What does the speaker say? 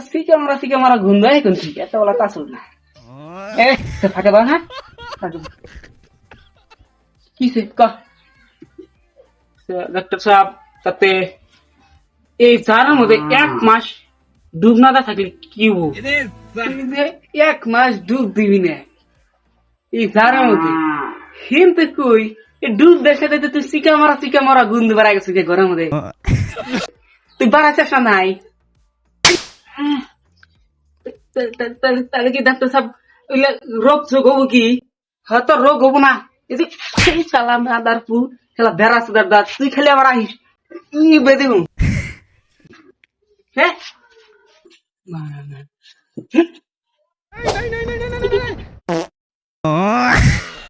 সিকে মারা গুন্দ এখন ঠিক এত বলা তা চল না থাকে বা হ্যাঁ কিসে ডাক্তার সাহেব তাতে এই চারের মধ্যে 1 মাস ডুব না থাকলে কি হবো 1 মাস ডুব দিবি না এই চারের মধ্যে কিন্তু কই ডুব দেখে দেখে তুই চিকা মারা গুন্দ বাড়া গেছে ঘরের মধ্যে তুই বাড়া চেষ্টা নাই তাহলে কি ডাক্তার সাহেব রোগ যোগ হবো কি হয়তো রোগ হবো না এই যে সালাম আদার পু খেলা বেড়া সুদার দাঁত তুই খেলে আবার আহিস বেঁধে হুম হ্যাঁ